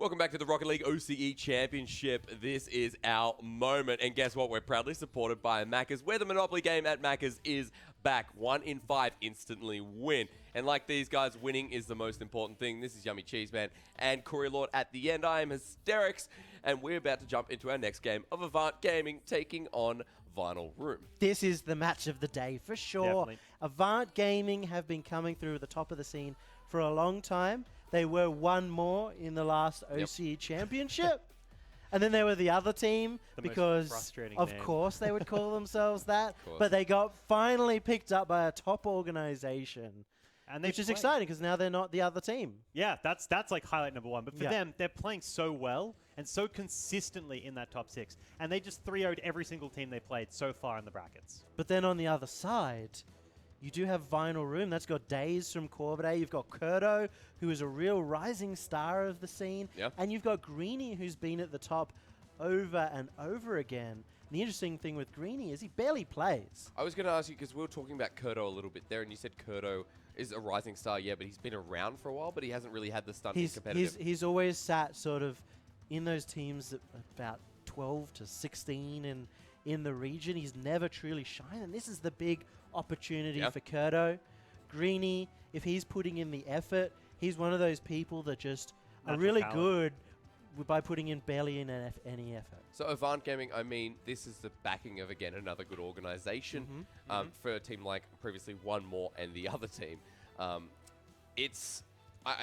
Welcome back to the Rocket League OCE Championship. This is our moment. And guess what? We're proudly supported by Macca's, where the Monopoly game at Macca's is back. 1 in 5 instantly win. And like these guys, winning is the most important thing. This is Yummy Cheese Man and Corey Lord at the end. I am Hysterics, and we're about to jump into our next game of Avant Gaming, taking on Vinyl Room. This is the match of the day for sure. Definitely. Avant Gaming have been coming through the top of the scene for a long time. They were one more in the last OCE Championship. And then there were the other team because, of course, they would call themselves that. But they got finally picked up by a top organization, and which is exciting because now they're not the other team. Yeah, that's like highlight number one. But for them, they're playing so well and so consistently in that top 6. And they just 3-0'd every single team they played so far in the brackets. But then on the other side, you do have Vinyl Room. That's got Days from Corvidae. You've got Kurdo, who is a real rising star of the scene. Yep. And you've got Greenie, who's been at the top over and over again. And the interesting thing with Greenie is he barely plays. I was going to ask you, because we were talking about Kurdo a little bit there, and you said Kurdo is a rising star, but he's been around for a while, but he hasn't really had the stunt to be competitive. He's always sat sort of in those teams that about 12 to 16 in the region. He's never truly shined, and this is the big opportunity for Kurdo. Greenie, if he's putting in the effort, he's one of those people that just are really good by putting in barely in any effort. So Avant Gaming, I mean, this is the backing of, again, another good organization for a team like previously One More and the other team. I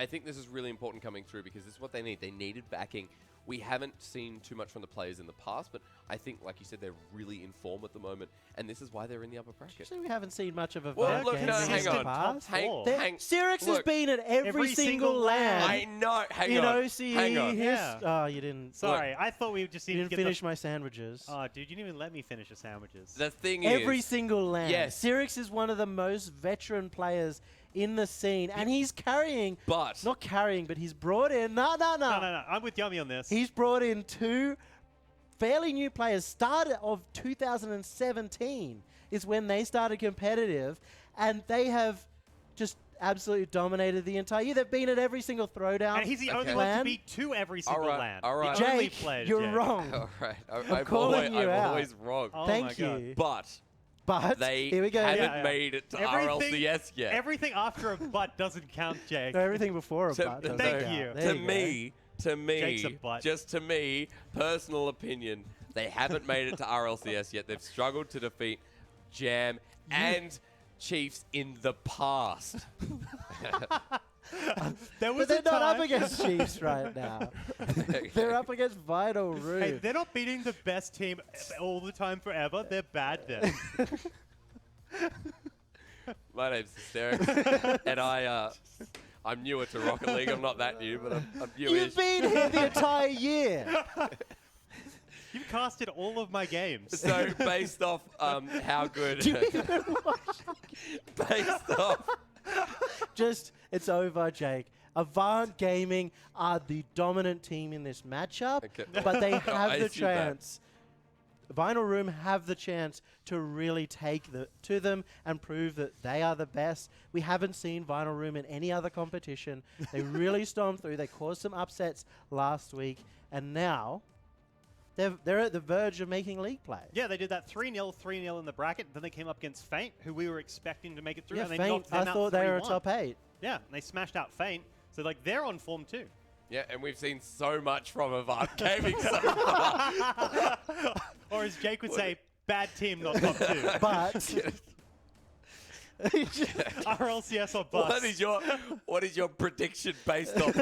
think this is really important coming through because this is what they need. They needed backing. We haven't seen too much from the players in the past, but I think, like you said, they're really in form at the moment, and this is why they're in the upper bracket. Actually, we haven't seen much of a hang on. Sirix has been at every single land. I know. Hang on. OCE. Hang on. Oh, you didn't. Sorry, I thought we just didn't finish my sandwiches. Oh, dude, you didn't even let me finish the sandwiches. The thing is, every single land. Yes. Sirix is one of the most veteran players in the scene, and he's carrying, not carrying, but he's brought in, no, I'm with Yummy on this. He's brought in 2 fairly new players. Start of 2017 is when they started competitive, and they have just absolutely dominated the entire year. They've been at every single throwdown. And he's the only one to beat 2 every single land. All right. Jake, you're wrong. All right. I'm calling you out. I'm always wrong. Oh Thank you. But they here we go. haven't made it to RLCS yet. Everything after a butt doesn't count, Jake. No, everything before a butt. Thank you. To me, Jake's a butt. just to me, personal opinion, they haven't made it to RLCS yet. They've struggled to defeat Jam and Chiefs in the past. But they're not up against Chiefs right now. They're up against Vinyl Room. Hey, they're not beating the best team all the time forever. They're bad then. My name's Hysterics, and I'm newer to Rocket League. I'm not that new, but I'm newish. You've been here the entire year. You've casted all of my games. So based off how good... based off... Just, it's over, Jake. Avant Gaming are the dominant team in this matchup, but they have the chance. Vinyl Room have the chance to really take to them and prove that they are the best. We haven't seen Vinyl Room in any other competition. They really stormed through. They caused some upsets last week, and now they're at the verge of making league play. Yeah, they did that 3-0 in the bracket. Then they came up against Feint, who we were expecting to make it through. Yeah, and they Feint, knocked them I thought they were a top 8. Yeah, and they smashed out Feint. So, like, they're on form too. Yeah, and we've seen so much from Avant Gaming so far. Or as Jake would say, bad team, not top 2. But... RLCS or bust. What is your prediction based on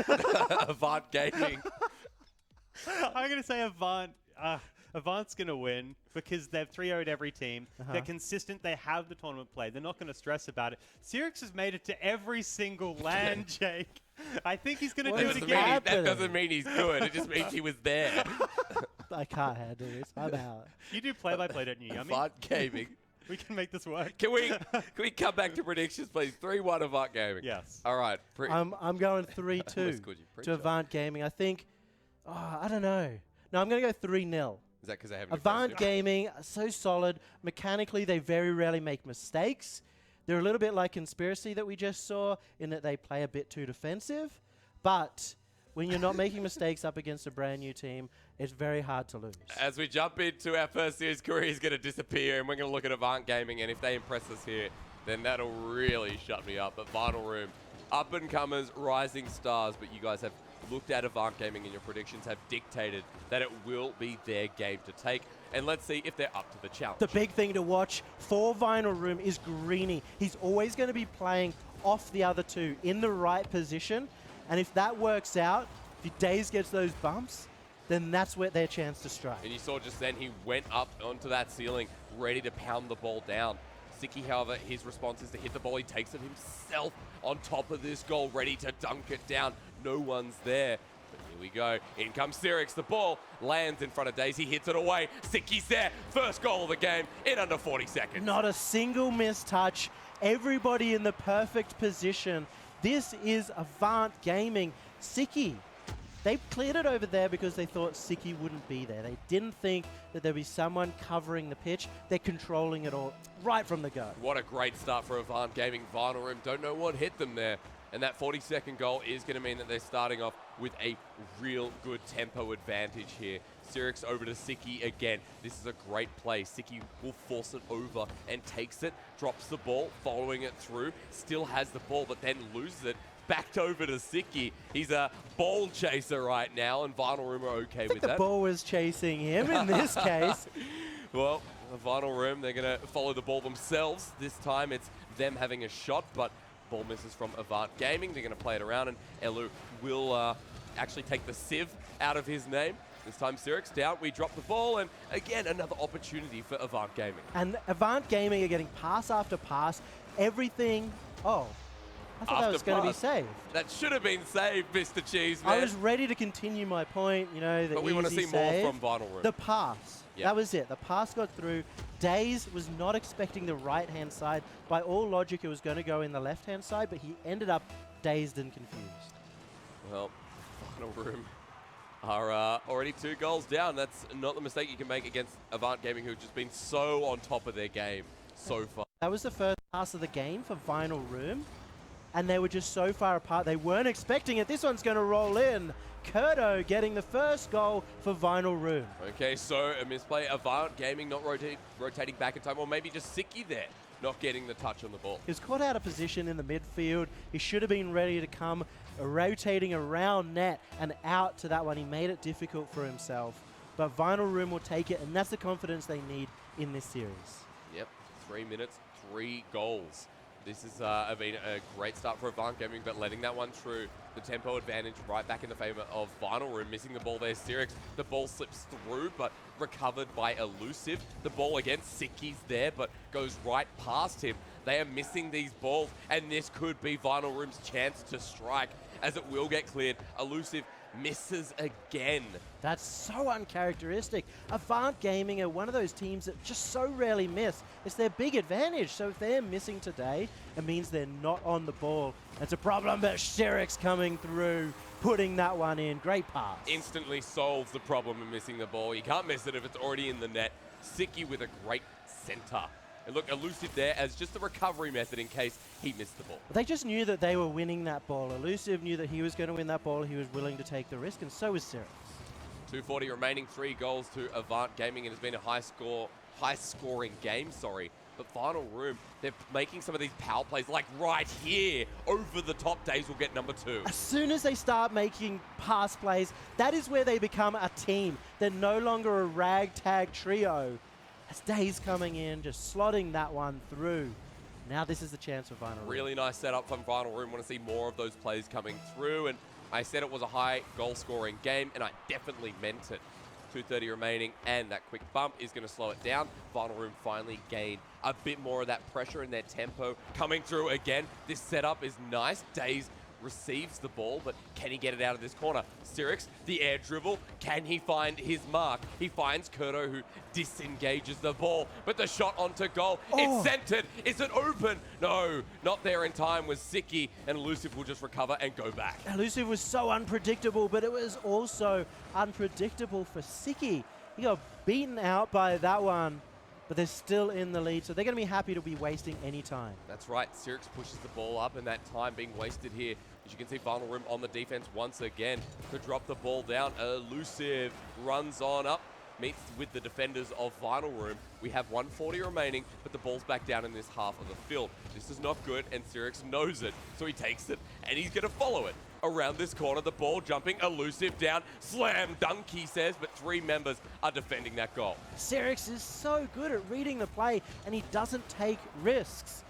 Avant Gaming? I'm going to say Avant. Avant's going to win because they've 3-0'd every team. They're consistent. They have the tournament play. They're not going to stress about it. Sirix has made it to every single land, Jake. I think he's going to do it again. That doesn't mean he's good. It just means he was there. I can't handle this. I'm out. You do play-by-play, don't you, Yummy? Avant Gaming. We can make this work. Can we come back to predictions, please? 3-1 Avant Gaming. Yes. All right. I'm going 3-2 to Avant Gaming. I think, I don't know. No, I'm going to go 3-0. Is that because they haven't... Avant Gaming are so solid. Mechanically, they very rarely make mistakes. They're a little bit like Conspiracy that we just saw in that they play a bit too defensive. But when you're not making mistakes up against a brand new team, it's very hard to lose. As we jump into our first series, Korea is going to disappear, and we're going to look at Avant Gaming, and if they impress us here, then that'll really shut me up. But Vinyl Room, up-and-comers, rising stars, but you guys have looked at Avant Gaming and your predictions have dictated that it will be their game to take. And let's see if they're up to the challenge. The big thing to watch for Vinyl Room is Greeny. He's always going to be playing off the other two in the right position. And if that works out, if Daze gets those bumps, then that's where their chance to strike. And you saw just then he went up onto that ceiling, ready to pound the ball down. Siki, however, his response is to hit the ball. He takes it himself on top of this goal, ready to dunk it down. No one's there. But here we go. In comes Sirix. The ball lands in front of Daze. He hits it away. Siki's there. First goal of the game in under 40 seconds. Not a single missed touch. Everybody in the perfect position. This is Avant Gaming. Siki, they cleared it over there because they thought Siki wouldn't be there. They didn't think that there'd be someone covering the pitch. They're controlling it all right from the go. What a great start for Avant Gaming. Vinyl Room, don't know what hit them there. And that 40-second goal is going to mean that they're starting off with a real good tempo advantage here. Sirix over to Siki again. This is a great play. Siki will force it over and takes it, drops the ball, following it through, still has the ball, but then loses it. Backed over to Siki. He's a ball chaser right now, and Vinyl Room are okay with that. The ball was chasing him in this case. Well, Vinyl Room, they're going to follow the ball themselves. This time it's them having a shot, but ball misses from Avant Gaming. They're going to play it around, and Elu will actually take the sieve out of his name. This time Sirix down, we drop the ball, and again, another opportunity for Avant Gaming. And Avant Gaming are getting pass after pass. Everything... Oh, I thought that was going to be saved. That should have been saved, Mr. Cheeseman. I was ready to continue my point, you know, the But we want to see save. more from Vinyl Room. The pass. Yep. That was it. The pass got through. Daze was not expecting the right-hand side. By all logic, it was going to go in the left-hand side, but he ended up dazed and confused. Well, Vinyl Room are already 2 goals down. That's not the mistake you can make against Avant Gaming, who've just been so on top of their game so far. That was the first pass of the game for Vinyl Room, and they were just so far apart. They weren't expecting it. This one's going to roll in. Kurto getting the first goal for Vinyl Room. Okay, so a misplay. Avant Gaming not rotating back in time, or maybe just Siki there, not getting the touch on the ball. He was caught out of position in the midfield. He should have been ready to come rotating around net and out to that one. He made it difficult for himself. But Vinyl Room will take it, and that's the confidence they need in this series. Yep, 3 minutes, 3 goals. This has been a great start for Avant Gaming, but letting that one through. The tempo advantage right back in the favor of Vinyl Room. Missing the ball there, Sirix. The ball slips through, but recovered by Elusive. The ball against Siki's there, but goes right past him. They are missing these balls, and this could be Vinyl Room's chance to strike, as it will get cleared. Elusive misses again. That's so uncharacteristic. Avant Gaming are one of those teams that just so rarely miss. It's their big advantage. So if they're missing today, it means they're not on the ball. That's a problem, but Sirix coming through, putting that one in. Great pass. Instantly solves the problem of missing the ball. You can't miss it if it's already in the net. Siki with a great center. And look, Elusive there as just a recovery method in case he missed the ball. They just knew that they were winning that ball. Elusive knew that he was going to win that ball. He was willing to take the risk, and so was Sirix. 2:40 remaining, 3 goals to Avant Gaming. It has been a high-scoring game, But Vinyl Room, they're making some of these power plays, like right here, over the top. Daze will get number 2. As soon as they start making pass plays, that is where they become a team. They're no longer a ragtag trio. As Daze coming in, just slotting that one through. Now this is the chance for Vinyl Room. Really nice setup from Vinyl Room. Want to see more of those plays coming through. And I said it was a high goal-scoring game, and I definitely meant it. 2:30 remaining, and that quick bump is going to slow it down. Vinyl Room finally gained a bit more of that pressure in their tempo. Coming through again. This setup is nice. Daze receives the ball, but can he get it out of this corner? Sirix, the air dribble. Can he find his mark? He finds Kurto, who disengages the ball, but the shot onto goal. Oh. It's centered. Is it open? No, not there in time was Siki, and Elusive will just recover and go back. Elusive was so unpredictable, but it was also unpredictable for Siki. He got beaten out by that one, but they're still in the lead, so they're going to be happy to be wasting any time. That's right. Sirix pushes the ball up, and that time being wasted here As you can see, Final Room on the defense once again to drop the ball down. Elusive runs on up, meets with the defenders of Final Room. We have 140 remaining, but the ball's back down in this half of the field. This is not good, and Cyrix knows it, so he takes it, and he's going to follow it. Around this corner, the ball jumping, Elusive down, slam dunk, he says, but 3 members are defending that goal. Cyrix is so good at reading the play, and he doesn't take risks.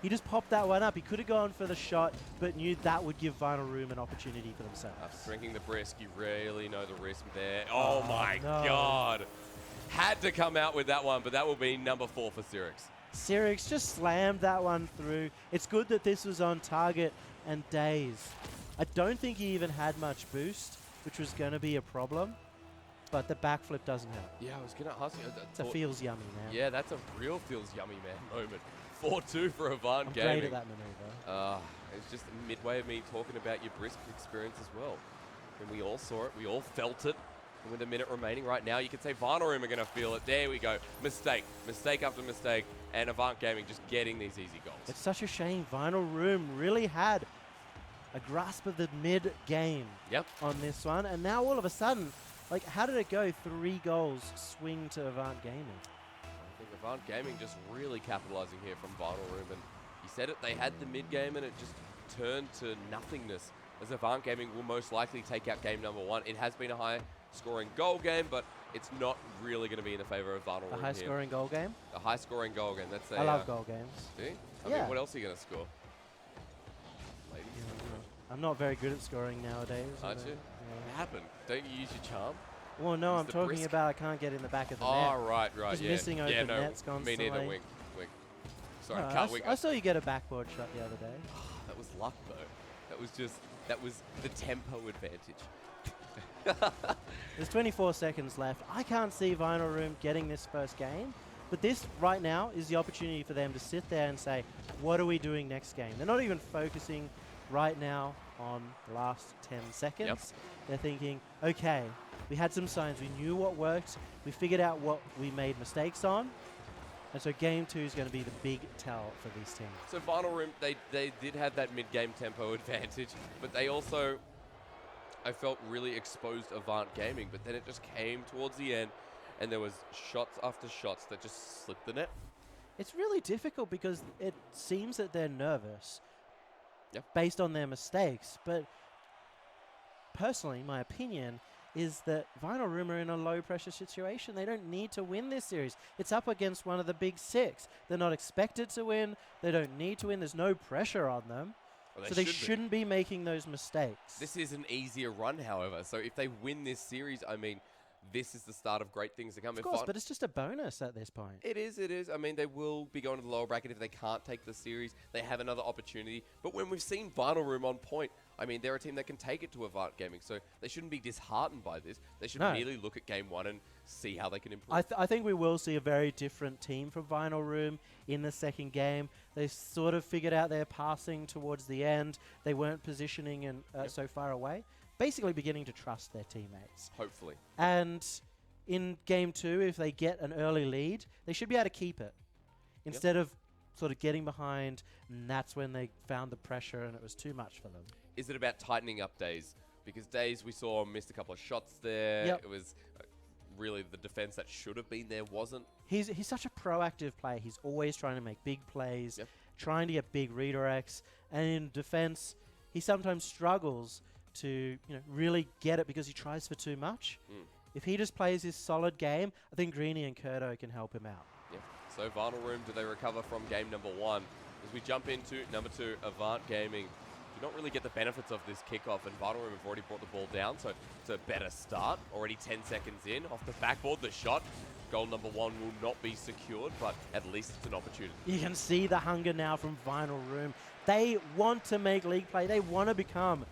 He just popped that one up. He could have gone for the shot, but knew that would give Vinyl Room an opportunity for themselves. After drinking the brisk, you really know the risk there. Oh my God. Had to come out with that one, but that will be number 4 for Cyrix. Cyrix just slammed that one through. It's good that this was on target and Daze. I don't think he even had much boost, which was going to be a problem, but the backflip doesn't help. Yeah, I was going to ask you. It's a feels yummy, man. Yeah, that's a real feels yummy, man moment. 4-2 for Avant Gaming. I'm great at that maneuver. It's just midway of me talking about your brisk experience as well. And we all saw it. We all felt it. And with a minute remaining right now, you can say Vinyl Room are going to feel it. There we go. Mistake. Mistake after mistake. And Avant Gaming just getting these easy goals. It's such a shame. Vinyl Room really had a grasp of the mid-game on this one. And now all of a sudden, like, how did it go? 3 goals swing to Avant Gaming. I think Avant Gaming just really capitalizing here from Vinyl Room. And you said it, they had the mid-game and it just turned to nothingness. As Avant Gaming will most likely take out game number 1. It has been a high-scoring goal game, but it's not really going to be in the favor of Vinyl Room here. A high-scoring goal game? A high-scoring goal game. That's a, I love goal games. Do you? I mean, what else are you going to score? Ladies? I'm not very good at scoring nowadays. Aren't you? What happened? Don't you use your charm? Well, no, I'm talking about I can't get in the back of the net. Oh, right, Just missing open nets constantly. Me neither, wink. Sorry, No, can't wink. I saw you get a backboard shot the other day. That was luck, though. That was the tempo advantage. There's 24 seconds left. I can't see Vinyl Room getting this first game, but this right now is the opportunity for them to sit there and say, what are we doing next game? They're not even focusing right now on the last 10 seconds. Yep. They're thinking, okay, we had some signs. We knew what worked. We figured out what we made mistakes on. And so game 2 is going to be the big tell for these teams. So Vinyl Room, they did have that mid-game tempo advantage, but they also, I felt, really exposed Avant Gaming. But then it just came towards the end, and there was shots after shots that just slipped the net. It's really difficult because it seems that they're nervous based on their mistakes. But personally, my opinion is that Vinyl Room are in a low-pressure situation. They don't need to win this series. It's up against one of the big 6. They're not expected to win. They don't need to win. There's no pressure on them. Well, so they shouldn't be making those mistakes. This is an easier run, however. So if they win this series, I mean, this is the start of great things to come. Of course, but it's just a bonus at this point. It is. I mean, they will be going to the lower bracket if they can't take the series. They have another opportunity. But when we've seen Vinyl Room on point, I mean, they're a team that can take it to Avant Gaming, so they shouldn't be disheartened by this. They should merely look at game 1 and see how they can improve. I think we will see a very different team from Vinyl Room in the second game. They sort of figured out their passing towards the end. They weren't positioning and so far away. Basically beginning to trust their teammates. Hopefully. And in game 2, if they get an early lead, they should be able to keep it. Instead of sort of getting behind, and that's when they found the pressure and it was too much for them. Is it about tightening up Daze? Because Daze, we saw, missed a couple of shots there. Yep. It was really the defense that should have been there wasn't. He's such a proactive player. He's always trying to make big plays, trying to get big redirects. And in defense, he sometimes struggles to really get it because he tries for too much. If he just plays his solid game, I think Greeny and Kurto can help him out. Yeah. So Vinyl Room, do they recover from game number 1? As we jump into number 2, Avant Gaming. Do not really get the benefits of this kickoff, and Vinyl Room have already brought the ball down, so it's a better start. Already 10 seconds in. Off the backboard, the shot. Goal number 1 will not be secured, but at least it's an opportunity. You can see the hunger now from Vinyl Room. They want to make league play. They want to become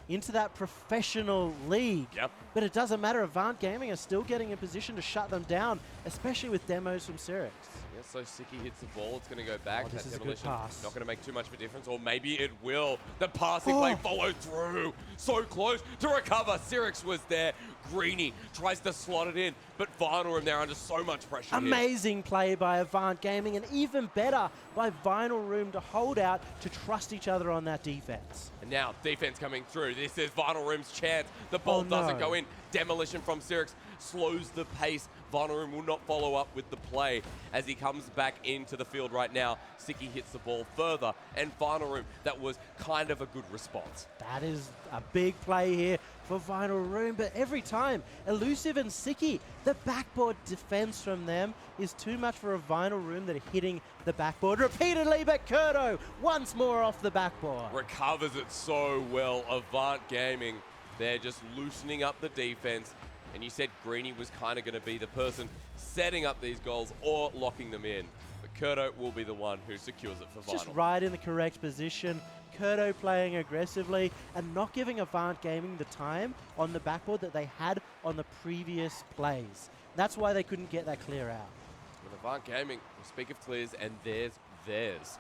into that professional league. Yep. But it doesn't matter. Avant Gaming are still getting in position to shut them down, especially with demos from Cyrix. Yeah, so Siki hits the ball. It's going to go back. Oh, this that is a good demolition pass. not going to make too much of a difference, or maybe it will. The passing play followed through. So close to recover. Sirix was there. Greeny tries to slot it in, but Vinyl Room there under so much pressure. Amazing play by Avant Gaming, and even better by Vinyl Room to hold out, to trust each other on that defense. And now defense coming through. This is Vinyl Room's chance. The ball doesn't go in. Demolition from Sirix slows the pace. Vinyl Room will not follow up with the play as he comes back into the field right now. Siki hits the ball further, and Vinyl Room, that was kind of a good response. That is a big play here for Vinyl Room, but every time, Elusive and Siki, the backboard defense from them is too much for a Vinyl Room that are hitting the backboard repeatedly, but Kurdo once more off the backboard. Recovers it so well. Avant Gaming, they're just loosening up the defense. And you said Greeny was kind of going to be the person setting up these goals or locking them in. But Kurdo will be the one who secures it for Vinyl. Just right in the correct position. Kurdo playing aggressively and not giving Avant Gaming the time on the backboard that they had on the previous plays. That's why they couldn't get that clear out. With Avant Gaming, we speak of clears, and there's theirs.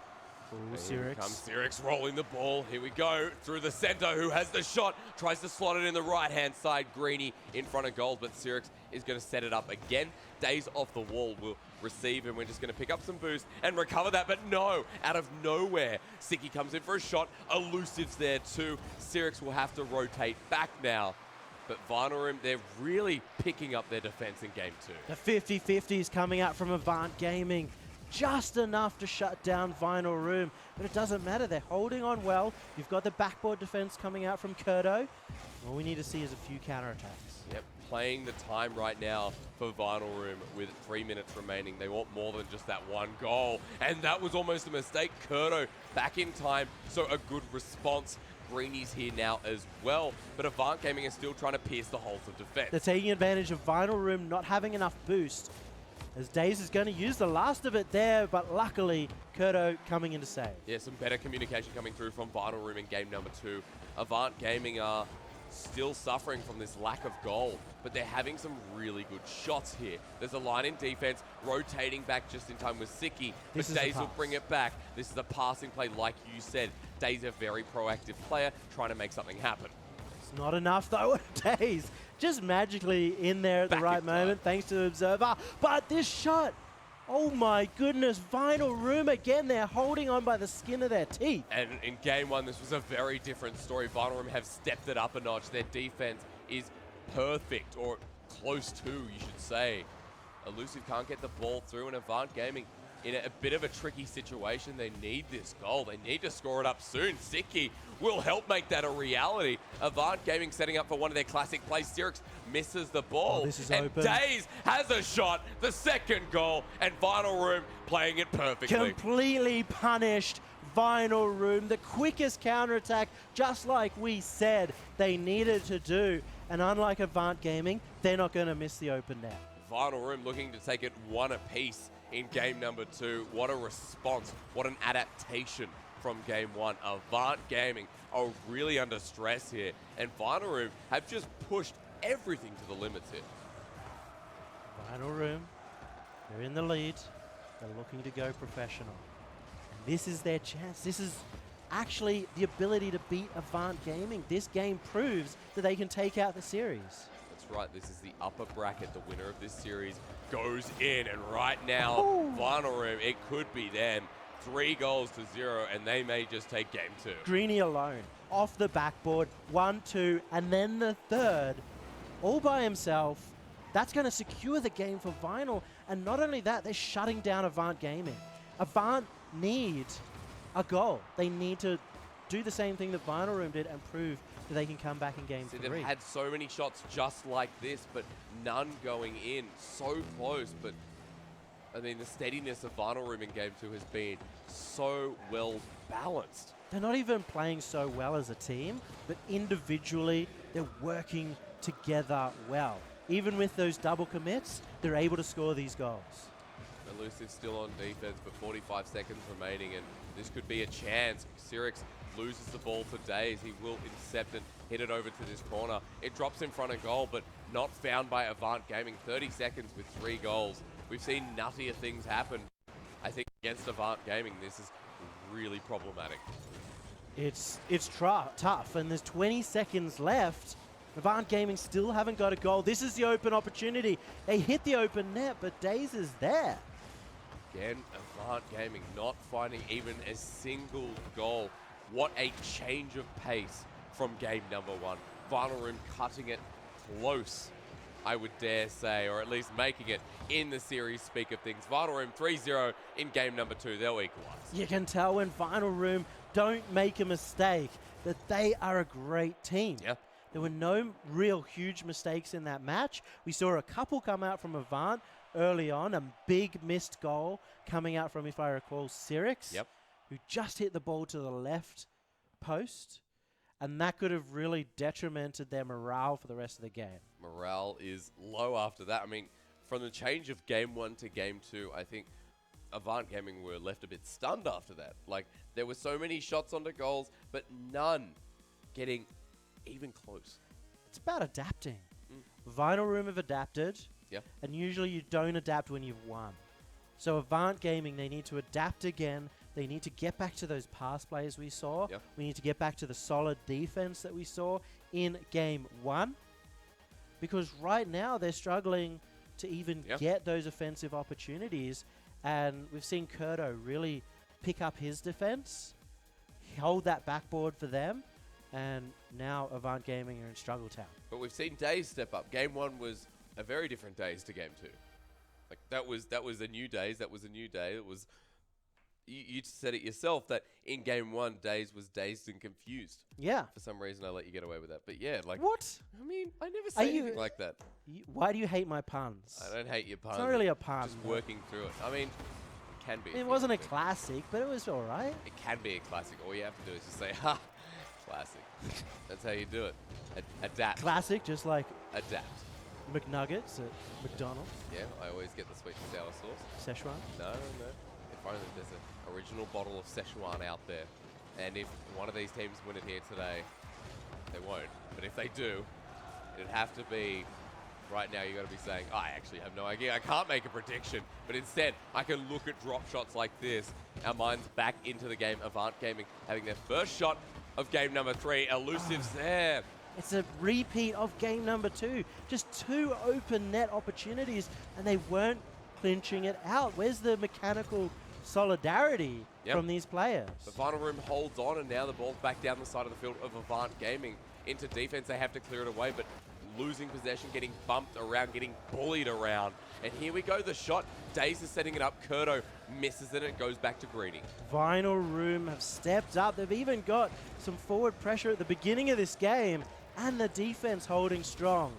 Ooh, Here comes Sirix rolling the ball. Here we go. Through the center. Who has the shot? Tries to slot it in the right-hand side. Greeny in front of goal, but Sirix is going to set it up again. Days off the wall will receive, and we're just going to pick up some boost and recover that. But no, out of nowhere, Siki comes in for a shot. Elusive's there too. Sirix will have to rotate back now. But Vinyl Room, they're really picking up their defense in game 2. The 50-50 is coming out from Avant Gaming. Just enough to shut down Vinyl Room, but it doesn't matter. They're holding on well. You've got the backboard defense coming out from Kurdo. All we need to see is a few counterattacks. Yep, playing the time right now for Vinyl Room with 3 minutes remaining. They want more than just that one goal, and that was almost a mistake. Kurdo back in time, so a good response. Greeny's here now as well, but Avant Gaming is still trying to pierce the holes of defense. They're taking advantage of Vinyl Room not having enough boost, as Daze is going to use the last of it there, but luckily, Kurdo coming in to save. Yeah, some better communication coming through from Vinyl Room in game number 2. Avant Gaming are still suffering from this lack of goal, but they're having some really good shots here. There's a line in defense, rotating back just in time with Siki, but Daze will bring it back. This is a passing play, like you said. Daze a very proactive player, trying to make something happen. It's not enough though. Daze just magically in there at the right moment, thanks to the Observer. But this shot, oh my goodness, Vinyl Room again, they're holding on by the skin of their teeth. And in game 1, this was a very different story. Vinyl Room have stepped it up a notch. Their defense is perfect, or close to, you should say. Elusive can't get the ball through, and Avant Gaming in a bit of a tricky situation. They need this goal. They need to score it up soon. Siki will help make that a reality. Avant Gaming setting up for one of their classic plays. Sirix misses the ball. Oh, this is and open. Daze has a shot, the second goal, and Vinyl Room playing it perfectly. Completely punished Vinyl Room. The quickest counterattack, just like we said they needed to do. And unlike Avant Gaming, they're not going to miss the open net. Vinyl Room looking to take it one apiece in game number 2. What a response. What an adaptation from game 1. Avant Gaming are really under stress here, and Vinyl Room have just pushed everything to the limits here. Vinyl Room, they're in the lead. They're looking to go professional. And this is their chance. This is actually the ability to beat Avant Gaming. This game proves that they can take out the series. That's right, this is the upper bracket. The winner of this series goes in, and right now, Vinyl Room, it could be them. 3-0, and they may just take game 2. Greeny alone, off the backboard, 1-2, and then the third, all by himself. That's going to secure the game for Vinyl, and not only that, they're shutting down Avant Gaming. Avant need a goal. They need to do the same thing that Vinyl Room did and prove that they can come back in game 3. They've had so many shots just like this, but none going in. So close, but I mean, the steadiness of Vinyl Room in game 2 has been so well balanced. They're not even playing so well as a team, but individually, they're working together well. Even with those double commits, they're able to score these goals. Elusive still on defense, but 45 seconds remaining, and this could be a chance. Sirix loses the ball to Daze. He will intercept and hit it over to this corner. It drops in front of goal, but not found by Avant Gaming. 30 seconds with 3 goals. We've seen nuttier things happen. I think against Avant Gaming, this is really problematic. It's tough, and there's 20 seconds left. Avant Gaming still haven't got a goal. This is the open opportunity. They hit the open net, but Daze is there. Again, Avant Gaming not finding even a single goal. What a change of pace from game number 1. Vinyl Room cutting it close, I would dare say, or at least making it in the series speak of things. Vinyl Room 3-0 in game number 2. They'll equalize. You can tell when Vinyl Room don't make a mistake that they are a great team. Yeah. There were no real huge mistakes in that match. We saw a couple come out from Avant early on, a big missed goal coming out from, if I recall, Cyrix, who just hit the ball to the left post, and that could have really detrimented their morale for the rest of the game. Morale is low after that. I mean, from the change of game 1 to game 2, I think Avant Gaming were left a bit stunned after that. Like, there were so many shots onto goals, but none getting even close. It's about adapting. Vinyl Room have adapted, and usually you don't adapt when you've won. So Avant Gaming, they need to adapt again. They need to get back to those pass plays we saw. We need to get back to the solid defense that we saw in game 1. Because right now they're struggling to even get those offensive opportunities. And we've seen Kurdo really pick up his defense, hold that backboard for them. And now Avant Gaming are in struggle town. But we've seen Daze step up. Game 1 was a very different Daze to game 2. Like, that was a new Daze. That was a new day. It was... You said it yourself that in game 1, Daze was dazed and confused. Yeah. For some reason, I let you get away with that. But yeah, like... What? I mean, I never say anything like that. Why do you hate my puns? I don't hate your puns. It's not really a pun. Just working through it. I mean, it can be. It wasn't a classic, but it was all right. It can be a classic. All you have to do is just say, ha, classic. That's how you do it. Adapt. Classic, just like... Adapt. McNuggets at McDonald's. Yeah, I always get the sweet and sour sauce. Szechuan? No. If only there's an original bottle of Szechuan out there. And if one of these teams win it here today, they won't. But if they do, it'd have to be... Right now, you got to be saying, I actually have no idea. I can't make a prediction. But instead, I can look at drop shots like this. Our mind's back into the game. Avant Gaming having their first shot of game number 3. Elusive's there. It's a repeat of game number 2. Just 2 open net opportunities, and they weren't clinching it out. Where's the mechanical solidarity from these players? The Vinyl Room holds on, and now the ball's back down the side of the field of Avant Gaming. Into defense, they have to clear it away, but losing possession, getting bumped around, getting bullied around. And here we go, the shot. Daze is setting it up. Kurdo misses it, and it goes back to Greedy. Vinyl Room have stepped up. They've even got some forward pressure at the beginning of this game, and the defense holding strong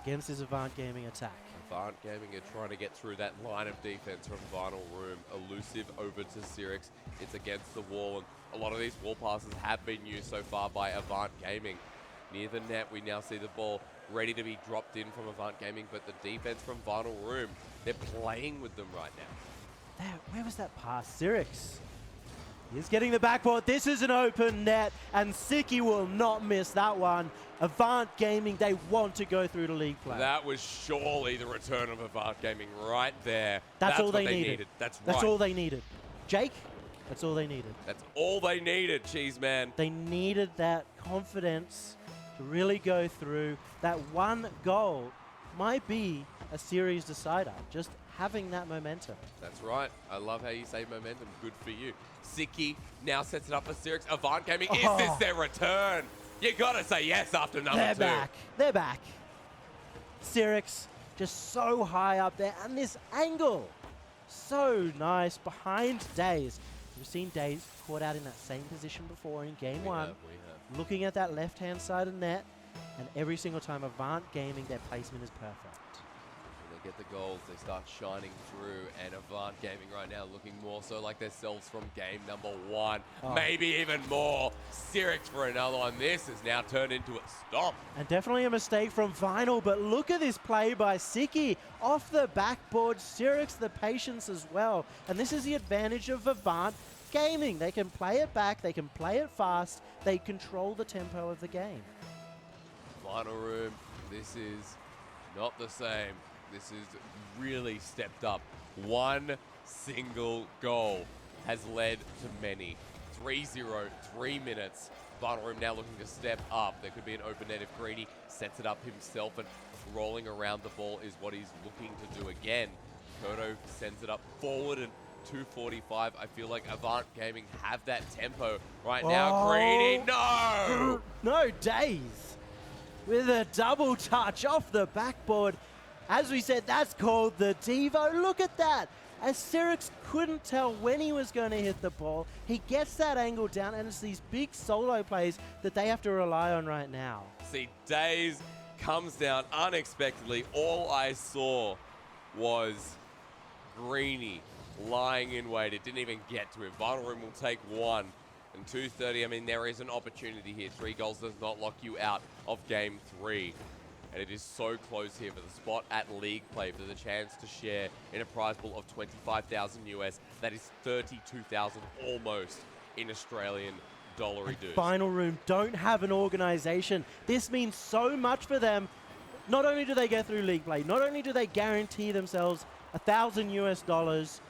against this Avant Gaming attack. Avant Gaming are trying to get through that line of defense from Vinyl Room. Elusive over to Cyrix. It's against the wall, and a lot of these wall passes have been used so far by Avant Gaming. Near the net, we now see the ball ready to be dropped in from Avant Gaming, but the defense from Vinyl Room, they're playing with them right now. Where was that pass? Cyrix. He's getting the backboard. This is an open net, and Siki will not miss that one. Avant Gaming, they want to go through to league play. That was surely the return of Avant Gaming right there. That's all they needed. That's right. That's all they needed. Jake, that's all they needed. That's all they needed, Cheese Man. They needed that confidence to really go through. That one goal might be a series decider. Just having that momentum. That's right. I love how you say momentum. Good for you. Siki now sets it up for Cyrix. Avant Gaming, is this their return? You gotta say yes after number 2. They're back. Cyrix just so high up there, and this angle, so nice behind Daze. We've seen Daze caught out in that same position before in game 1. We have. Looking at that left-hand side of net, and every single time Avant Gaming, their placement is perfect. When they get the goals, they start shining through, and Avant Gaming right now looking more so like themselves from game number 1. Maybe even more. Cyrix for another one. This has now turned into a stop. And definitely a mistake from Vinyl, but look at this play by Siki. Off the backboard, Cyrix the patience as well. And this is the advantage of Avant Gaming. They can play it back, they can play it fast, they control the tempo of the game. Vinyl Room, this is not the same. This is really stepped up. 1 single goal has led to many. 3-0, 3 minutes. Final Room now looking to step up. There could be an open net if Greeny sets it up himself, and rolling around the ball is what he's looking to do again. Kodo sends it up forward, and 2:45. I feel like Avant Gaming have that tempo right now. Greeny, no! No, Days with a double touch off the backboard. As we said, that's called the Devo. Look at that. As Cyrix couldn't tell when he was going to hit the ball, he gets that angle down, and it's these big solo plays that they have to rely on right now. See, Days comes down unexpectedly. All I saw was Greeny lying in wait. It didn't even get to him. Final Room will take one. And 2:30, I mean, there is an opportunity here. 3 goals does not lock you out of game 3. And it is so close here for the spot at league play, for the chance to share in a prize pool of 25,000 US. That is 32,000 almost in Australian dollary dues. Final Room don't have an organization. This means so much for them. Not only do they get through league play, not only do they guarantee themselves $1,000 US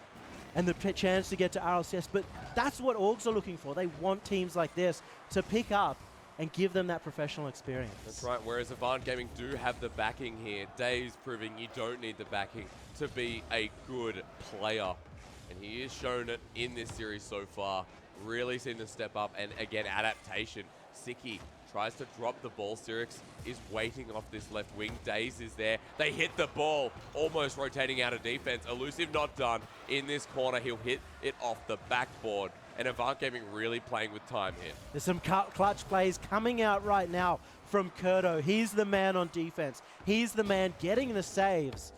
and the chance to get to RLCS, but that's what orgs are looking for. They want teams like this to pick up and give them that professional experience. That's right, whereas Avant Gaming do have the backing here. Dave's proving you don't need the backing to be a good player. And he has shown it in this series so far. Really seen the step up, and again, adaptation. Siki tries to drop the ball. Cyrix is waiting off this left wing. Daze is there. They hit the ball, almost rotating out of defense. Elusive not done. In this corner, he'll hit it off the backboard. And Avant Gaming really playing with time here. There's some clutch plays coming out right now from Kurdo. He's the man on defense. He's the man getting the saves.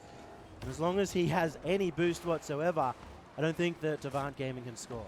And as long as he has any boost whatsoever, I don't think that Avant Gaming can score.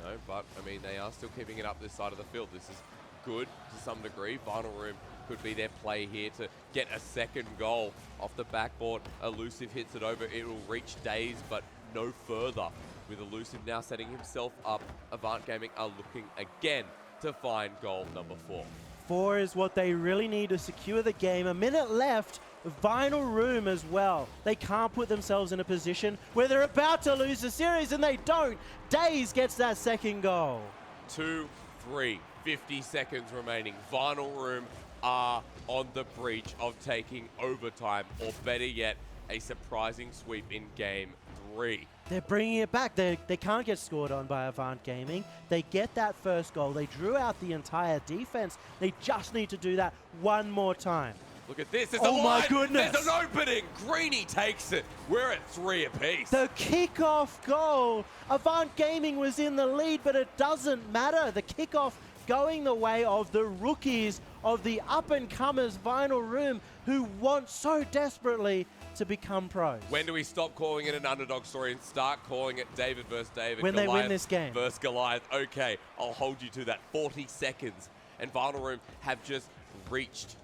No, but, I mean, they are still keeping it up this side of the field. This is good to some degree. Final Room could be their play here to get a second goal off the backboard. Elusive hits it over. It will reach Daze, but no further. With Elusive now setting himself up, Avant Gaming are looking again to find goal number 4. 4 is what they really need to secure the game. A minute left. Final Room as well. They can't put themselves in a position where they're about to lose the series, and they don't. Daze gets that second goal. 2-3, 50 seconds remaining. Final Room are on the breach of taking overtime, or better yet, a surprising sweep in game 3. They're bringing it back. They can't get scored on by Avant Gaming. They get that first goal. They drew out the entire defense. They just need to do that one more time. Look at this. There's Oh a my line. goodness. There's an opening. Greeny takes it. We're at 3 apiece. The kickoff goal. Avant Gaming was in the lead, but it doesn't matter. The kickoff going the way of the rookies, of the up-and-comers Final Room, who want so desperately to become pros. When do we stop calling it an underdog story and start calling it David versus David? When Goliath they win this game. versus Goliath. Okay, I'll hold you to that. 40 seconds. And Final Room have just reached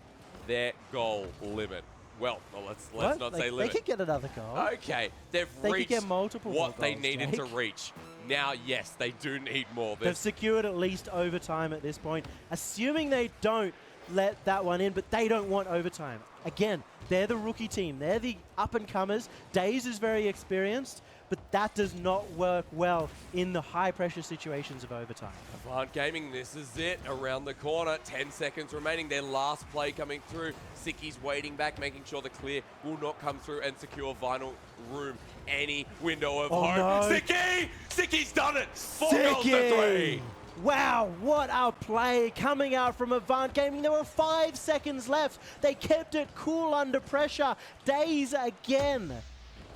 their goal limit. Well, let's not say limit. They could get another goal. Okay, they've They could reached get multiple what they goals, needed to Jake. reach. Now, yes, they do need more. They've secured at least overtime at this point, assuming they don't let that one in, but they don't want overtime. Again, they're the rookie team. They're the up-and-comers. Daze is very experienced, but that does not work well in the high-pressure situations of overtime. Avant Gaming, this is it. Around the corner, 10 seconds remaining. Their last play coming through. Siki's waiting back, making sure the clear will not come through and secure Final Room any window of hope. No. Siki! Siki's done it! 4 goals to 3. Wow, what a play coming out from Avant Gaming. There were 5 seconds left. They kept it cool under pressure. Daze again.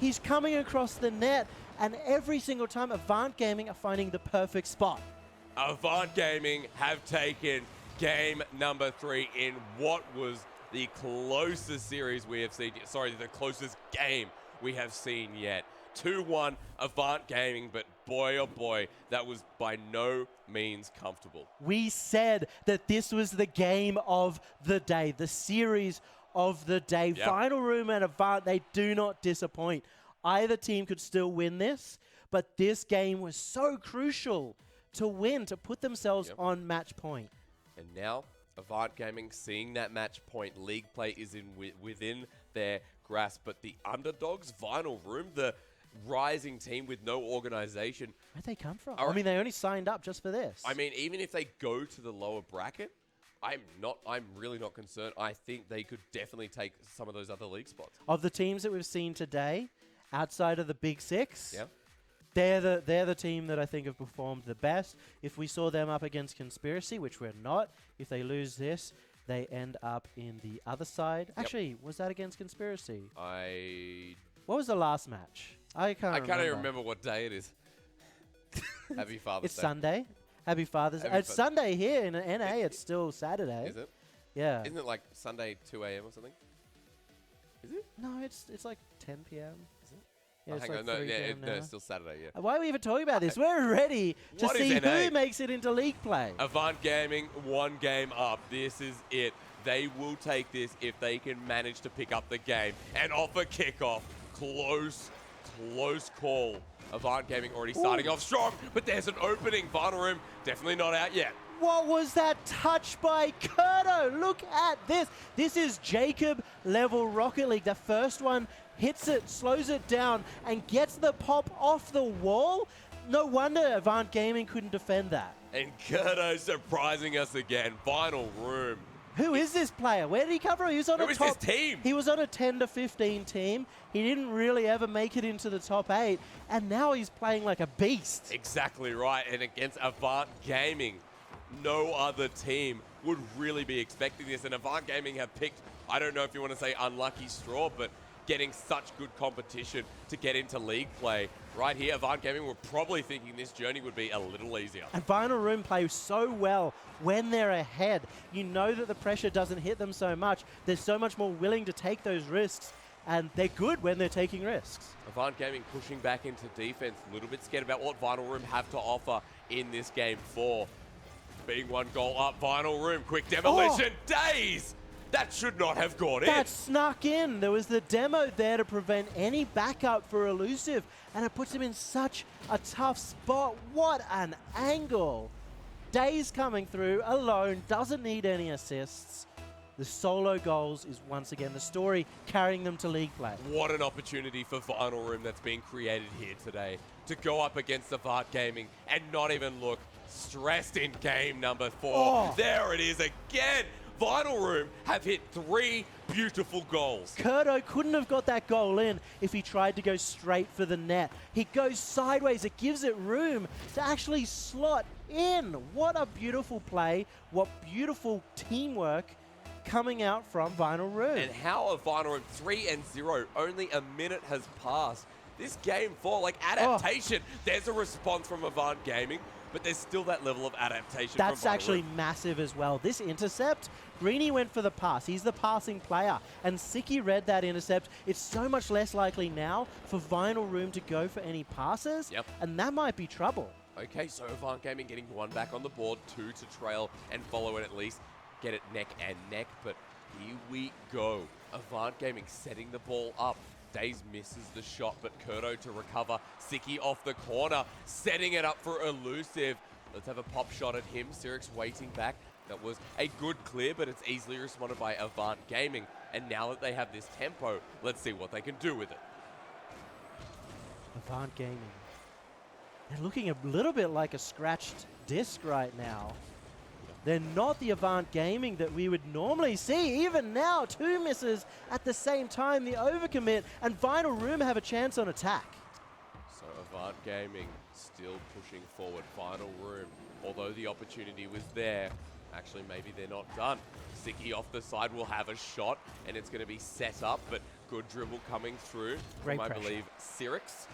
He's coming across the net, and every single time Avant Gaming are finding the perfect spot. Avant Gaming have taken game number 3 in what was the closest series we have seen. Sorry, the closest game we have seen yet. 2-1 Avant Gaming, but boy oh boy, that was by no means comfortable. We said that this was the game of the day, the series of the day. Yep. Final Room and Avant, they do not disappoint. Either team could still win this, but this game was so crucial to win, to put themselves on match point. And now, Avant Gaming seeing that match point, league play is within their grasp, but the underdogs, Final Room, the rising team with no organization. Where'd they come from? I mean, they only signed up just for this. I mean, even if they go to the lower bracket, I'm really not concerned. I think they could definitely take some of those other league spots. Of the teams that we've seen today, outside of the Big Six, Yeah. they're the team that I think have performed the best. If we saw them up against Conspiracy, which we're not, if they lose this, they end up in the other side. Yep. Actually, was that against Conspiracy? What was the last match? I can't even remember what day it is. Happy Father's It's Day. Sunday. Happy Father's Day. It's Sunday here in NA. It's still Saturday. Is it? Yeah. Isn't it like Sunday 2 a.m. or something? Is it? No, it's like 10 p.m. Is it? Yeah, it's hang like on. No, 3 p.m. no, now. it's still Saturday, yeah. Why are we even talking about this? We're ready to What see is NA? who makes it into league play. Avant Gaming, 1 game up. This is it. They will take this if they can manage to pick up the game. And off a kickoff. Close call. Avant Gaming already starting off strong, but there's an opening. Vinyl Room definitely not out yet. What was that touch by Kurto? Look at this. This is Jacob level Rocket League. The first one hits it, slows it down, and gets the pop off the wall. No wonder Avant Gaming couldn't defend that. And Kurto surprising us again. Vinyl Room. Who is this player? Where did he come from? He was on Who is this team? He was on a 10 to 15 team. He didn't really ever make it into the top 8, and now he's playing like a beast. Exactly right. And against Avant Gaming, no other team would really be expecting this. And Avant Gaming have picked, I don't know if you want to say unlucky straw, but getting such good competition to get into league play. Right here, Avant Gaming were probably thinking this journey would be a little easier. And Vinyl Room play so well when they're ahead. You know that the pressure doesn't hit them so much. They're so much more willing to take those risks, and they're good when they're taking risks. Avant Gaming pushing back into defense, a little bit scared about what Vinyl Room have to offer in this game 4. Being 1 goal up, Vinyl Room, quick demolition, Days! That should not have gone in. That snuck in. There was the demo there to prevent any backup for Elusive, and it puts him in such a tough spot. What an angle. Days coming through alone, doesn't need any assists. The solo goals is once again the story carrying them to league play. What an opportunity for Vinyl Room that's being created here today to go up against Avant Gaming and not even look stressed in game number 4. Oh. There it is again. Vinyl Room have hit 3 beautiful goals. Kurto couldn't have got that goal in if he tried to go straight for the net. He goes sideways. It gives it room to actually slot in. What a beautiful play. What beautiful teamwork coming out from Vinyl Room. And how are Vinyl Room 3-0? Only a minute has passed. This game 4, like adaptation, there's a response from Avant Gaming, but there's still that level of adaptation. That's from Vinyl actually Room. massive as well. This intercept, Greeny went for the pass. He's the passing player. And Siki read that intercept. It's so much less likely now for Vinyl Room to go for any passes. Yep. And that might be trouble. Okay, so Avant Gaming getting 1 back on the board, 2 to trail and follow and at least get it neck and neck. But here we go. Avant Gaming setting the ball up. Days misses the shot, but Kurto to recover. Siki off the corner, setting it up for Elusive. Let's have a pop shot at him. Sirix waiting back. That was a good clear, but it's easily responded by Avant Gaming. And now that they have this tempo, let's see what they can do with it. Avant Gaming. They're looking a little bit like a scratched disc right now. They're not the Avant Gaming that we would normally see. Even now, 2 misses at the same time, the overcommit, and Vinyl Room have a chance on attack. So Avant Gaming still pushing forward. Vinyl Room, although the opportunity was there, actually maybe they're not done. Siki off the side will have a shot, and it's going to be set up, but good dribble coming through Great from, I pressure. believe, Sirix.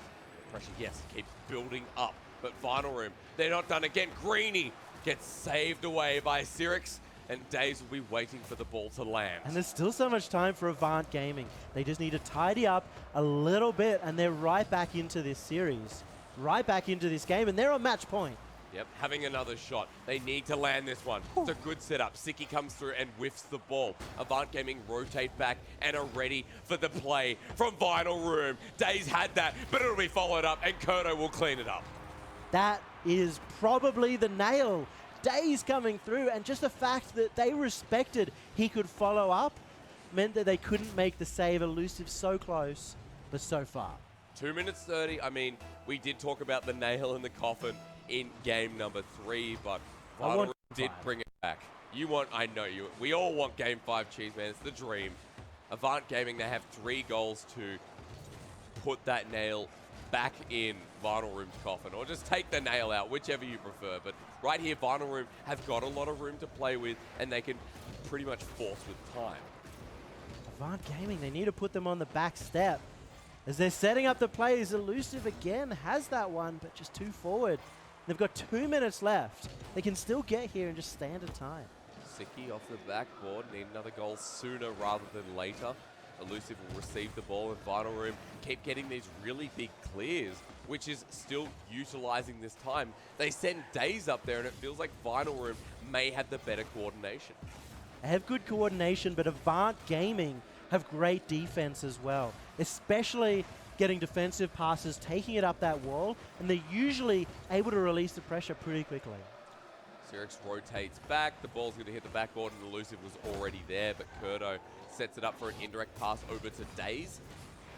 Pressure, yes, keeps building up, but Vinyl Room, they're not done again. Greeny gets saved away by Sirix, and Days will be waiting for the ball to land. And there's still so much time for Avant Gaming. They just need to tidy up a little bit, and they're right back into this series. Right back into this game, and they're on match point. Yep, having another shot. They need to land this one. It's a good setup. Siki comes through and whiffs the ball. Avant Gaming rotate back and are ready for the play from Vinyl Room. Days had that, but it'll be followed up, and Kurto will clean it up. That is probably the nail. Days coming through, and just the fact that they respected he could follow up meant that they couldn't make the save. Elusive so close, but so far. 2 minutes 30. I mean, we did talk about the nail in the coffin in game number 3, but Vital Room did bring it back. I know you. We all want game 5, Cheese Man. It's the dream. Avant Gaming, they have 3 goals to put that nail back in Vital Room's coffin, or just take the nail out, whichever you prefer. But right here, Vital Room have got a lot of room to play with, and they can pretty much force with time. Avant Gaming, they need to put them on the back step. As they're setting up the plays, Elusive again has that one, but just too forward. They've got 2 minutes left. They can still get here in just standard time. Siki off the backboard, need another goal sooner rather than later. Elusive will receive the ball, and Vital Room keep getting these really big clears, which is still utilizing this time. They send Days up there, and it feels like Vital Room may have the better coordination. They have good coordination, but Avant Gaming have great defense as well, especially getting defensive passes, taking it up that wall, and they're usually able to release the pressure pretty quickly. Sirix rotates back, the ball's going to hit the backboard, and Elusive was already there, but Kurdo sets it up for an indirect pass over to Days.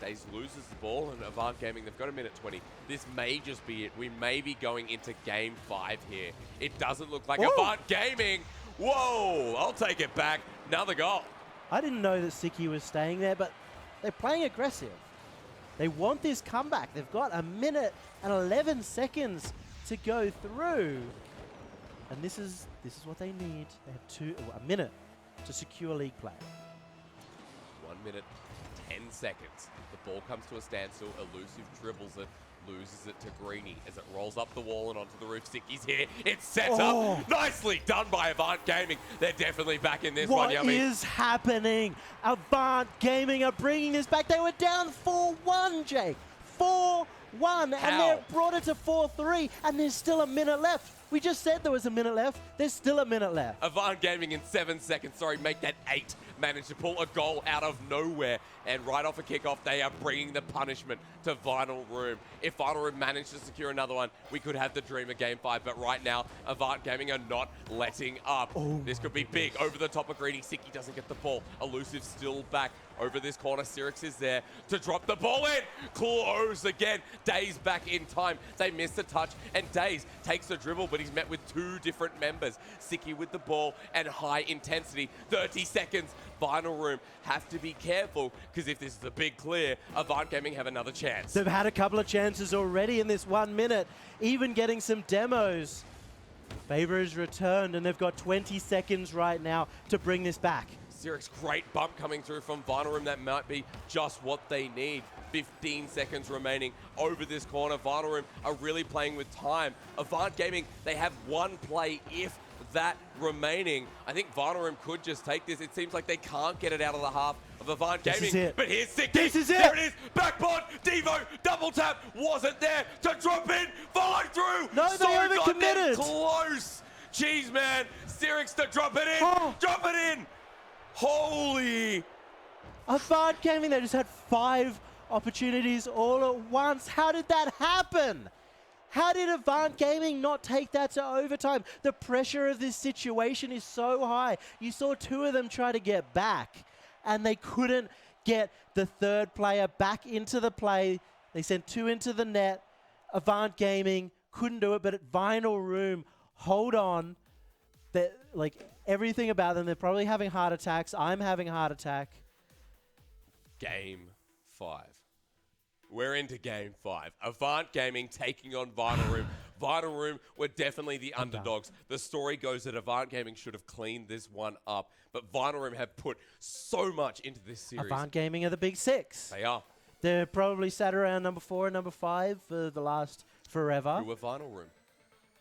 Days loses the ball, and Avant Gaming, they've got a minute 20. This may just be it. We may be going into game 5 here. It doesn't look like Avant Gaming. Whoa, I'll take it back. Another goal. I didn't know that Siki was staying there, but they're playing aggressive. They want this comeback. They've got a minute and 11 seconds to go through. And this is what they need. They have a minute to secure league play. 1 minute, 10 seconds. The ball comes to a standstill. Elusive dribbles it, loses it to Greeny as it rolls up the wall and onto the roof. Siki's here. It's set up. Nicely done by Avant Gaming. They're definitely back in this one, Yummy. What is happening? Avant Gaming are bringing this back. They were down 4-1, Jake. 4-1. And they brought it to 4-3. And there's still a minute left. We just said there was a minute left. There's still a minute left. Avant Gaming in 7 seconds, make that 8. Managed to pull a goal out of nowhere. And right off a kickoff, they are bringing the punishment to Vital Room. If Vital Room managed to secure another one, we could have the dream of game 5. But right now, Avant Gaming are not letting up. This could be big. Over the top of Greeny. Siki doesn't get the ball. Elusive still back. Over this corner, Sirix is there to drop the ball in. Close again. Days back in time. They miss the touch, and Days takes the dribble, but he's met with 2 different members. Siki with the ball and high intensity. 30 seconds. Vital Room have to be careful, because if this is a big clear, Avant Gaming have another chance. They've had a couple of chances already in this 1 minute, even getting some demos. Favor is returned, and they've got 20 seconds right now to bring this back. Sirix, great bump coming through from Vital Room. That might be just what they need. 15 seconds remaining over this corner. Vital Room are really playing with time. Avant Gaming, they have 1 play, if that, remaining. I think Vital Room could just take this. It seems like they can't get it out of the half of Avant Gaming. This is it. But here's Siki. This is it. There it is. Backboard. Devo. Double tap. Wasn't there to drop in. Follow through. No, they overcommitted. Close. Cheese Man. Sirix to drop it in. Drop it in. Holy. Avant Gaming, they just had 5 opportunities all at once. How did that happen? How did Avant Gaming not take that to overtime? The pressure of this situation is so high. You saw 2 of them try to get back, and they couldn't get the 3rd player back into the play. They sent 2 into the net. Avant Gaming couldn't do it, but at Vital Room, hold on. Everything about them, they're probably having heart attacks. I'm having a heart attack. Game 5. We're into game 5. Avant Gaming taking on Vital Room. Vital Room were definitely the underdogs. The story goes that Avant Gaming should have cleaned this one up, but Vital Room have put so much into this series. Avant Gaming are the big 6. They are. They're probably sat around number 4 and number 5 for the last forever. Who are Vital Room?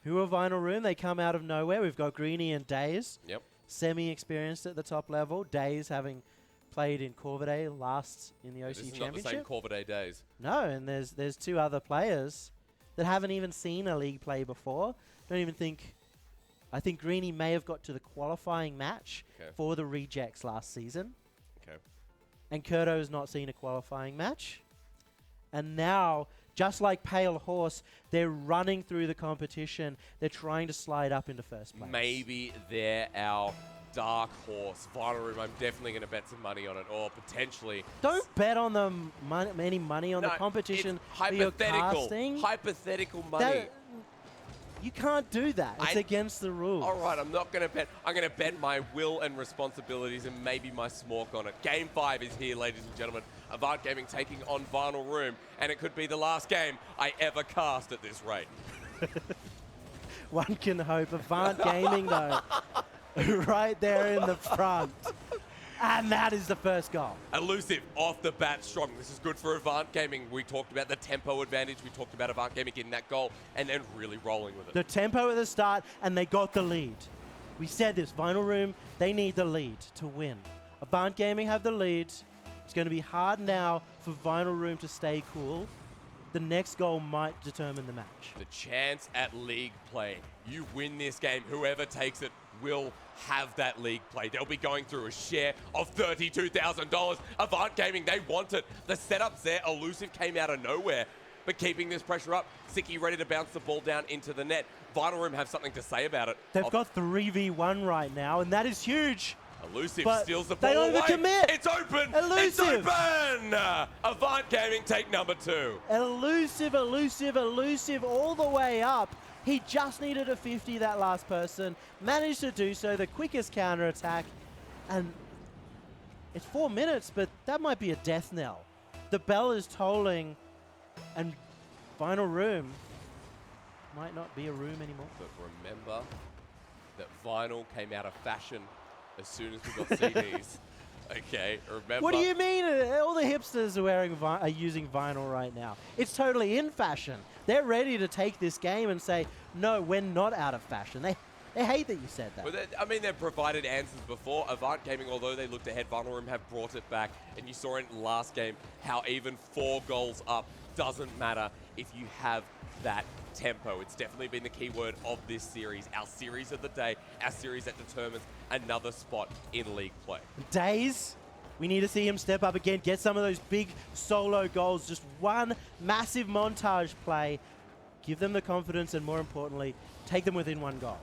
Who are Vital Room? They come out of nowhere. We've got Greeny and Days. Yep. Semi-experienced at the top level. Days having played in Corvidae last in the OCE Championship. This is not the same Corvidae days. No, and there's 2 other players that haven't even seen a league play before. I think Greeny may have got to the qualifying match for the rejects last season. Okay. And Kurdo has not seen a qualifying match. And now, just like Pale Horse, they're running through the competition. They're trying to slide up into first place. Maybe they're our dark horse. Vinyl Room, I'm definitely going to bet some money on it, or potentially... Don't bet on any money on the competition that you're casting. Hypothetical money. You can't do that. It's against the rules. All right, I'm not going to bet. I'm going to bet my will and responsibilities and maybe my smork on it. Game 5 is here, ladies and gentlemen. Avant Gaming taking on Vinyl Room, and it could be the last game I ever cast at this rate. One can hope. Avant Gaming, though, right there in the front. And that is the first goal. Elusive, off the bat, strong. This is good for Avant Gaming. We talked about the tempo advantage. We talked about Avant Gaming getting that goal and then really rolling with it. The tempo at the start, and they got the lead. We said this, Vinyl Room, they need the lead to win. Avant Gaming have the lead. It's going to be hard now for Vinyl Room to stay cool. The next goal might determine the match. The chance at league play. You win this game, whoever takes it will have that league play. They'll be going through a share of $32,000. Avant Gaming, they want it. The setup's there. Elusive came out of nowhere, but keeping this pressure up. Siki ready to bounce the ball down into the net. Vinyl Room have something to say about it. They've got 3v1 right now, and that is huge. Elusive but steals the ball they away. overcommit. It's open. Elusive. It's open. Avant Gaming take number 2. Elusive, elusive, elusive all the way up. He just needed a 50, that last person. Managed to do so, the quickest counter-attack. And it's 4 minutes, but that might be a death knell. The bell is tolling, and Vinyl Room might not be a room anymore. But remember that vinyl came out of fashion as soon as we got CDs. Okay, remember. What do you mean? All the hipsters are using vinyl right now. It's totally in fashion. They're ready to take this game and say, no, we're not out of fashion. They hate that you said that. Well, I mean, they've provided answers before. Avant Gaming, although they looked ahead, Vinyl Room have brought it back. And you saw in last game how even 4 goals up doesn't matter if you have that tempo. It's definitely been the key word of this series. Our series of the day, our series that determines another spot in league play. Days, we need to see him step up again, get some of those big solo goals. Just one massive montage play. Give them the confidence and, more importantly, take them within 1 goal.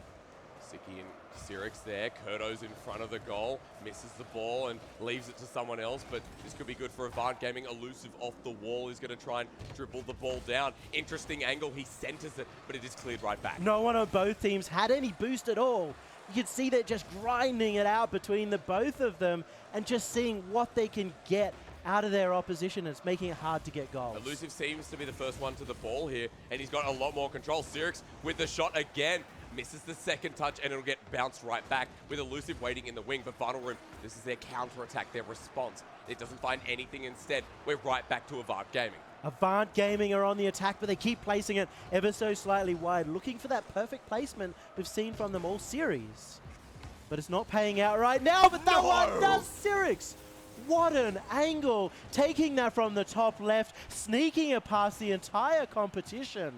Siki and Cyrix there. Kurto's in front of the goal, misses the ball and leaves it to someone else, but this could be good for Avant Gaming. Elusive off the wall is going to try and dribble the ball down. Interesting angle, he centers it, but it is cleared right back. No one on both teams had any boost at all. You can see they're just grinding it out between the both of them and just seeing what they can get out of their opposition. It's making it hard to get goals. Elusive seems to be the first one to the ball here, and he's got a lot more control. Cyrix with the shot again. Misses the second touch, and it'll get bounced right back with Elusive waiting in the wing. But Vinyl Room, this is their counter-attack, their response. It doesn't find anything instead. We're right back to Avant Gaming. Avant Gaming are on the attack, but they keep placing it ever so slightly wide, looking for that perfect placement we've seen from them all series. But it's not paying out right now, but that one does. Cyrix. What an angle. Taking that from the top left, sneaking it past the entire competition,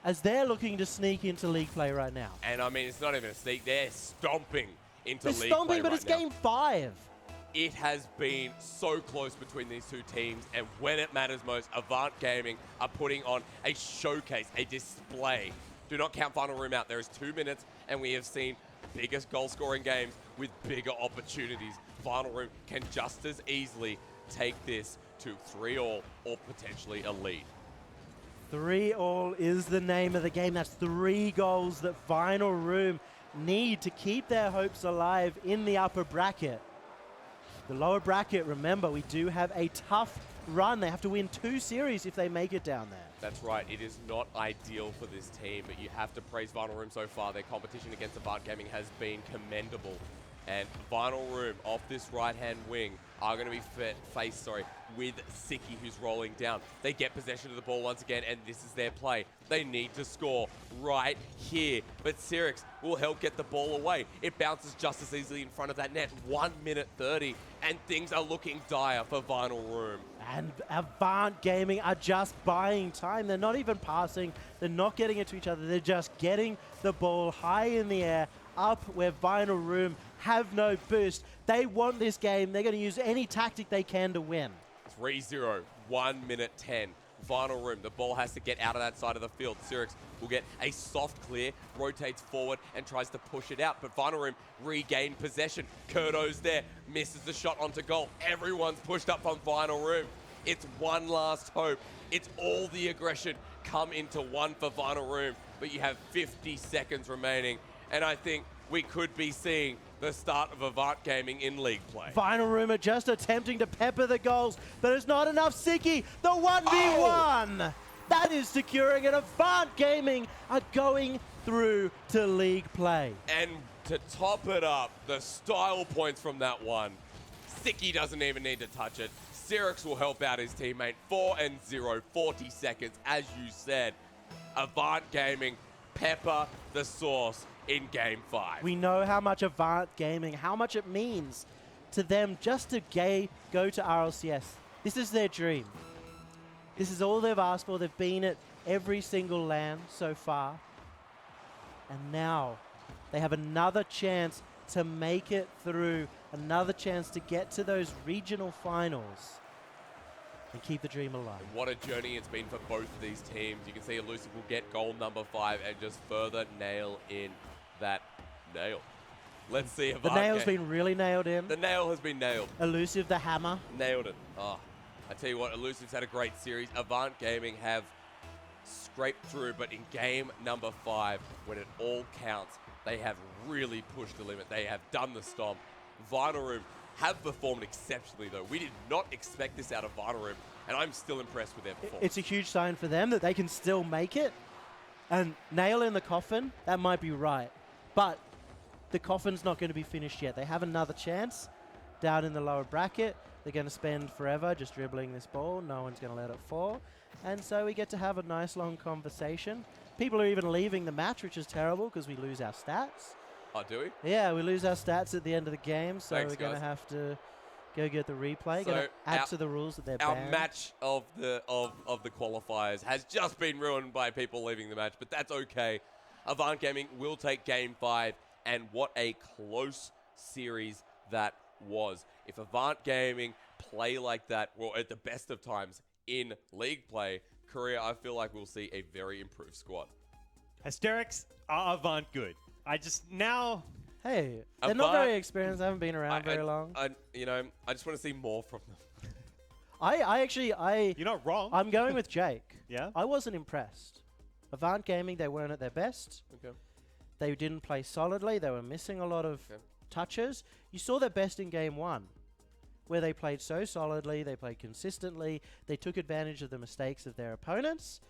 as they're looking to sneak into league play right now. And I mean, it's not even a sneak. They're stomping into league play stomping, but right it's now. game 5. It has been so close between these two teams, and when it matters most, Avant Gaming are putting on a showcase, a display. Do not count Vinyl Room out. There is 2 minutes, and we have seen biggest goal-scoring games with bigger opportunities. Vinyl Room can just as easily take this to 3-all or potentially a lead. 3-all is the name of the game. That's 3 goals that Vinyl Room need to keep their hopes alive in the upper bracket. The lower bracket, remember, we do have a tough run. They have to win 2 series if they make it down there. That's right. It is not ideal for this team, but you have to praise Vinyl Room so far. Their competition against Avant Gaming has been commendable. And Vinyl Room off this right-hand wing are going to be faced with Siki, who's rolling down. They get possession of the ball once again, and this is their play. They need to score right here. But Cyrix will help get the ball away. It bounces just as easily in front of that net. 1 minute 30, and things are looking dire for Vinyl Room. And Avant Gaming are just buying time. They're not even passing. They're not getting it to each other. They're just getting the ball high in the air, up where Vinyl Room have no boost. They want this game. They're going to use any tactic they can to win. 3-0, 1 minute 10. Vinyl Room, the ball has to get out of that side of the field. Cyrix will get a soft clear, rotates forward and tries to push it out. But Vinyl Room regained possession. Kurdo's there, misses the shot onto goal. Everyone's pushed up on Vinyl Room. It's one last hope. It's all the aggression come into one for Vinyl Room. But you have 50 seconds remaining. And I think we could be seeing the start of Avant Gaming in league play. Vinyl Room are just attempting to pepper the goals, but it's not enough. Siki, the 1v1! That is securing it. Avant Gaming are going through to league play. And to top it up, the style points from that one. Siki doesn't even need to touch it. Cyrix will help out his teammate. 4-0, 40 seconds, as you said. Avant Gaming, pepper the sauce in Game 5. We know how much Avant Gaming, how much it means to them just to go to RLCS. This is their dream. This is all they've asked for. They've been at every single LAN so far. And now they have another chance to make it through, another chance to get to those regional finals and keep the dream alive. And what a journey it's been for both of these teams. You can see Elusive will get goal number 5 and just further nail in that nail. Let's see if the nail's been really nailed in. The nail has been nailed. Elusive, the hammer. Nailed it. Oh, I tell you what, Elusive's had a great series. Avant Gaming have scraped through, but in game number 5, when it all counts, they have really pushed the limit. They have done the stomp. Vinyl Room have performed exceptionally, though. We did not expect this out of Vinyl Room, and I'm still impressed with their performance. It's a huge sign for them that they can still make it. And nail in the coffin, that might be right. But the coffin's not going to be finished yet. They have another chance down in the lower bracket. They're going to spend forever just dribbling this ball. No one's going to let it fall. And so we get to have a nice long conversation. People are even leaving the match, which is terrible because we lose our stats. Oh, do we? Yeah, we lose our stats at the end of the game, so Thanks, we're going to guys. have to go get the replay. So Going to add to the rules that they're Our banned. match of the qualifiers has just been ruined by people leaving the match, but that's okay. Avant Gaming will take Game 5, and what a close series that was. If Avant Gaming play like that, well, at the best of times in league play, Korea, I feel like we'll see a very improved squad. Hysterics are Avant good. I just now... Hey, they're not very experienced. They haven't been around very long. I just want to see more from them. You're not wrong. I'm going with Jake. Yeah? I wasn't impressed. Avant Gaming, they weren't at their best. Okay. They didn't play solidly. They were missing a lot of touches. You saw their best in Game 1, where they played so solidly, they played consistently, they took advantage of the mistakes of their opponents.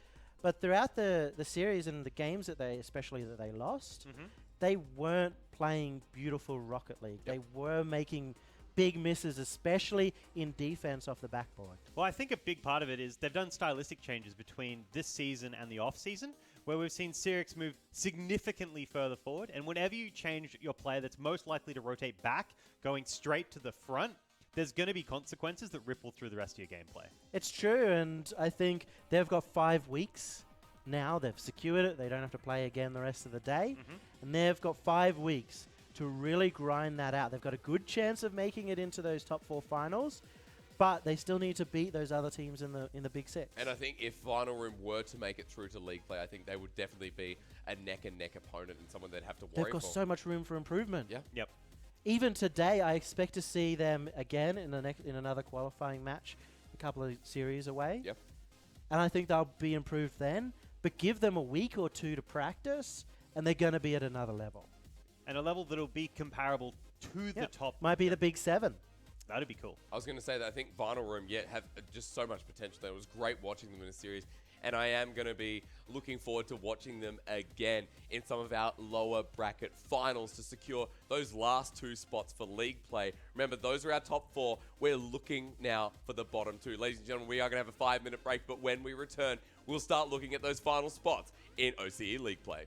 But throughout the series and the games that especially that they lost, they weren't playing beautiful Rocket League. They were making big misses, especially in defense off the backboard. Well, I think a big part of it is they've done stylistic changes between this season and the off-season, where we've seen Cyrix move significantly further forward. And whenever you change your player that's most likely to rotate back, going straight to the front, there's going to be consequences that ripple through the rest of your gameplay. It's true, and I think they've got 5 weeks now. They've secured it. They don't have to play again the rest of the day. And they've got 5 weeks to really grind that out. They've got a good chance of making it into those top 4 finals, but they still need to beat those other teams in the Big Six. And I think if Vinyl Room were to make it through to league play, I think they would definitely be a neck-and-neck opponent and someone they'd have to worry They've got for. so much room for improvement. Yeah. Yep. Even today, I expect to see them again in another qualifying match, a couple of series away. Yep. And I think they'll be improved then. But give them a week or 2 to practice, and they're going to be at another level. And a level that'll be comparable to the top. Might be the Big 7. That'd be cool. I was going to say that I think Vinyl Room have just so much potential. It was great watching them in a series, and I am going to be looking forward to watching them again in some of our lower bracket finals to secure those last 2 spots for league play. Remember, those are our top 4. We're looking now for the bottom 2. Ladies and gentlemen, we are going to have a 5-minute break, but when we return, we'll start looking at those final spots in OCE League play.